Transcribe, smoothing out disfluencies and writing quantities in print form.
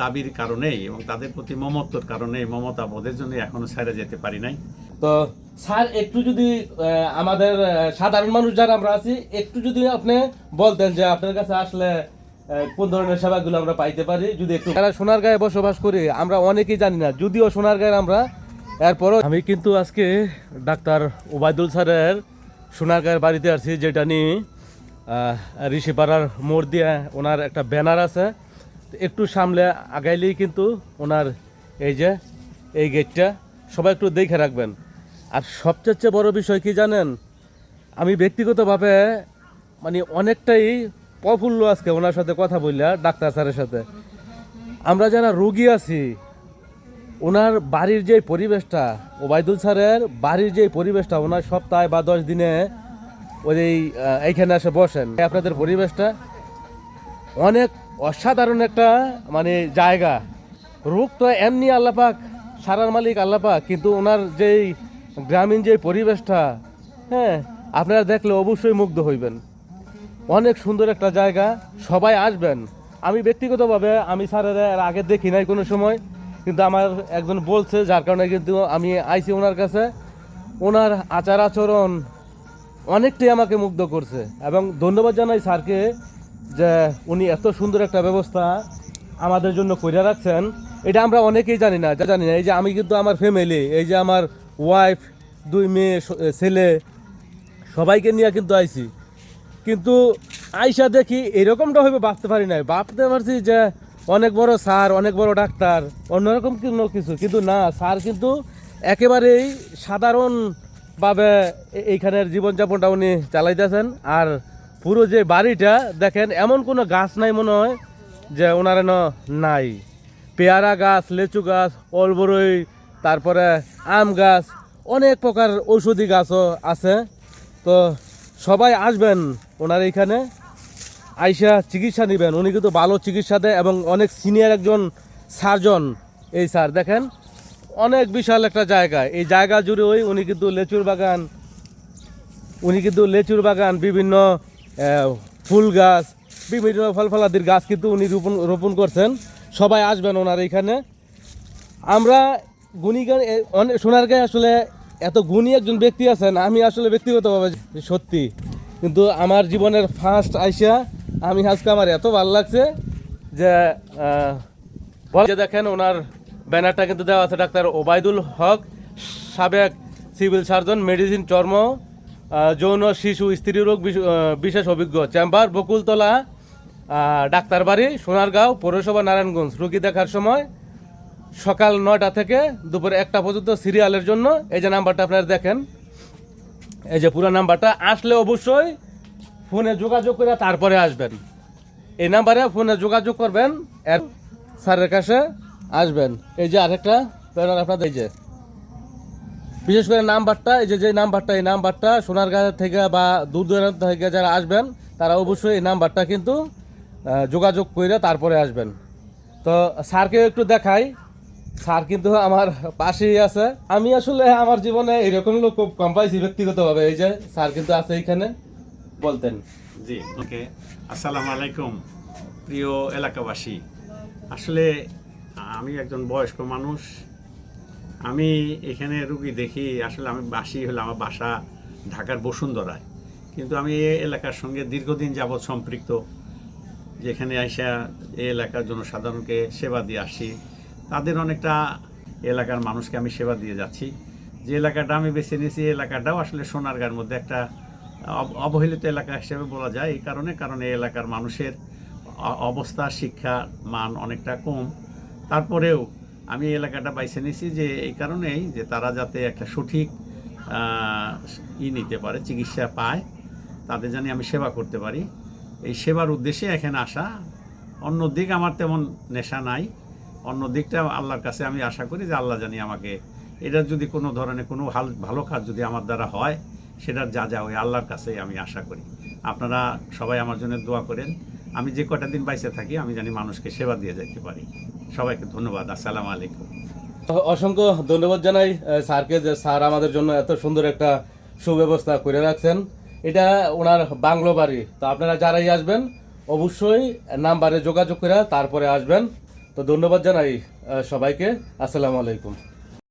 দাবির কারণেই এবং তাদের প্রতি মমত্বর কারণে মমতা বোধের জন্য এখনো ছাইড়া যেতে পারি নাই। তো স্যার একটু যদি আমাদের সাধারণ মানুষ যারা আমরা আছি একটু যদি আপনি বলতেন যে আপনার কাছে আসলে কোন ধরনের সেবাগুলো আমরা পাইতে পারি, যদি একটু। যারা সোনারগাঁয়ে বসবাস করি আমরা অনেকেই জানি না, যদিও সোনারগাঁয়ের আমরা। এরপরও আমি কিন্তু আজকে ডাক্তার ওবায়দুল স্যারের সোনারগাঁয়ের বাড়িতে আসছি, যেটা নিয়ে ঋষিপাড়ার মোড় দিয়ে ওনার একটা ব্যানার আছে। একটু সামনে আগাইলেই কিন্তু ওনার এই যে এই গেটটা, সবাই একটু দেখে রাখবেন। আর সবচেয়ে বড় বিষয় কি জানেন, আমি ব্যক্তিগতভাবে মানে অনেকটাই প্রফুল্ল আজকে ওনার সাথে কথা বললা, ডাক্তার স্যারের সাথে। আমরা যারা রোগী আছি, ওনার বাড়ির যে পরিবেশটা, ওবায়দুল স্যারের বাড়ির যে পরিবেশটা, ওনার সপ্তাহে বা 10 দিনে ওই এইখানে এসে বসেন, আপনাদের পরিবেশটা অনেক অসাধারণ একটা মানে জায়গা। রোগ তো এমনি আল্লাপাক, সারার মালিক আল্লাপাক, কিন্তু ওনার যেই গ্রামীণ যে পরিবেশটা, হ্যাঁ, আপনারা দেখলে অবশ্যই মুগ্ধ হইবেন। অনেক সুন্দর একটা জায়গা, সবাই আসবেন। আমি ব্যক্তিগতভাবে আমি স্যারের এর আগে দেখি নাই কোনো সময়, কিন্তু আমার একজন বলছে, যার কারণে কিন্তু আমি আইছি ওনার কাছে। ওনার আচার আচরণ অনেকটাই আমাকে মুগ্ধ করছে, এবং ধন্যবাদ জানাই স্যারকে যে উনি এত সুন্দর একটা ব্যবস্থা আমাদের জন্য করে রাখছেন। এটা আমরা অনেকেই জানি না। এই যে আমি কিন্তু আমার ফ্যামিলি, এই যে আমার ওয়াইফ, 2 মেয়ে, ছেলে, সবাইকে নিয়ে কিন্তু আইছি, কিন্তু আইসা দেখি এরকমটা হইবে ভাবতে পারি নাই। ভাবতে পারছি যে অনেক বড় স্যার, অনেক বড় ডাক্তার, অন্যরকম কোনো কিছু, কিন্তু না, স্যার কিন্তু একেবারেই সাধারণভাবে এইখানের জীবনযাপনটা উনি চালাইতেছেন। আর পুরো যে বাড়িটা দেখেন, এমন কোনো গাছ নাই মনে হয় যে ওনার নাই। পেয়ারা গাছ, লেচু গাছ, অলবরই, তারপরে আম গাছ, অনেক প্রকার ঔষধি গাছও আছে। তো সবাই আসবেন ওনার এইখানে, আইসা চিকিৎসা নেবেন। উনি কিন্তু ভালো চিকিৎসা দেয় এবং অনেক সিনিয়র একজন সার্জন। এই স্যার দেখেন, অনেক বিশাল একটা জায়গা, এই জায়গা জুড়ে উনি কিন্তু লেচুর বাগান, বিভিন্ন ফুল গাছ, বিভিন্ন ফল ফলাদির গাছ কিন্তু উনি রোপণ করছেন। সবাই আসবেন ওনার এইখানে। আমরা গুণীগান সোনারগাঁয়ে আসলে এত গুণী একজন ব্যক্তি আছেন, আমি আসলে ব্যক্তিগতভাবে সত্যি, কিন্তু আমার জীবনের ফার্স্ট আইসা আমি আজকে আমার এত ভালো লাগছে যে দেখেন ওনার ব্যানারটা কিন্তু দেওয়া আছে, ডাক্তার ওবায়দুল হক, সাবেক সিভিল সার্জন, মেডিসিন, চর্ম, যৌন, শিশু, স্ত্রী রোগ বিশেষ অভিজ্ঞ, চেম্বার, বকুলতলা, ডাক্তার বাড়ি, সোনারগাঁও, পৌরসভা, নারায়ণগঞ্জ। রোগী দেখার সময় সকাল 9টা থেকে দুপুর 1টা পর্যন্ত, সিরিয়ালের জন্য এই যে নাম্বারটা আপনারা দেখেন, এই যে পুরো নাম্বারটা। আসলে অবশ্যই ফোনে যোগাযোগ করে তারপরে আসবেন। এই নাম্বারে ফোনে যোগাযোগ করবেন, এর স্যারের কাছে আসবেন। এই যে আরেকটা ব্যানার আপনাদের, এই যে বিশেষ করে নাম্বারটা, এই যে নাম্বারটা, এই নাম্বারটা সোনারগাঁ থেকে বা দূর দূরান্ত থেকে যারা আসবেন, তারা অবশ্যই এই নাম্বারটা কিন্তু যোগাযোগ করে তারপরে আসবেন। তো স্যারকে একটু দেখাই, স্যার কিন্তু আমার পাশেই আছে। আমি আসলে আমার জীবনে এরকম লোক খুব কম পাইছি ব্যক্তিগতভাবে। এই যে স্যার কিন্তু আছে এইখানে, বলতেন। জি, ওকে। আসসালামু আলাইকুম প্রিয় এলাকাবাসী। আসলে আমি একজন বয়স্ক মানুষ, আমি এখানে রুগী দেখি। আসলে আমি আমার বাসা ঢাকার বসুন্ধরায়, কিন্তু আমি এই এলাকার সঙ্গে দীর্ঘদিন যাবৎ সম্পৃক্ত। যেখানে আইসা এই এলাকার জনসাধারণকে সেবা দিয়ে আসি, তাদের অনেকটা এলাকার মানুষকে আমি সেবা দিয়ে যাচ্ছি। যে এলাকাটা আমি বেছে নিয়েছি, এই এলাকাটাও আসলে সোনারগাঁয়ের মধ্যে একটা অবহেলিত এলাকা হিসেবে বলা যায়। এই কারণে এই এলাকার মানুষের অবস্থা, শিক্ষা মান অনেকটা কম। তারপরেও আমি এই এলাকাটা বেছে নিয়েছি যে এই কারণেই যে তারা যাতে একটা সঠিক নিতে পারে, চিকিৎসা পায়, তাদের জানি আমি সেবা করতে পারি। এই সেবার উদ্দেশ্যে এখানে আসা। অন্য দিক আমার তেমন নেশা নাই। অন্য দিকটা আল্লাহর কাছে আমি আশা করি যে আল্লাহ জানি আমাকে এটার যদি কোনো ধরনের কোনো ভালো কাজ যদি আমার দ্বারা হয়, সেটার যা ওই আল্লাহর কাছেই আমি আশা করি। আপনারা সবাই আমার জন্য দোয়া করেন, আমি যে কটা দিন বাইসে থাকি আমি জানি মানুষকে সেবা দিয়ে যেতে পারি। সবাইকে ধন্যবাদ। আসসালামু আলাইকুম। অসংখ্য ধন্যবাদ জানাই স্যারকে, যে স্যার আমাদের জন্য এত সুন্দর একটা সুব্যবস্থা করে রাখছেন। এটা ওনার বাংলো বাড়ি। তো আপনারা যারাই আসবেন অবশ্যই নাম্বারে যোগাযোগ করে তারপরে আসবেন। তো ধন্যবাদ জানাই সবাইকে। আসসালামু আলাইকুম।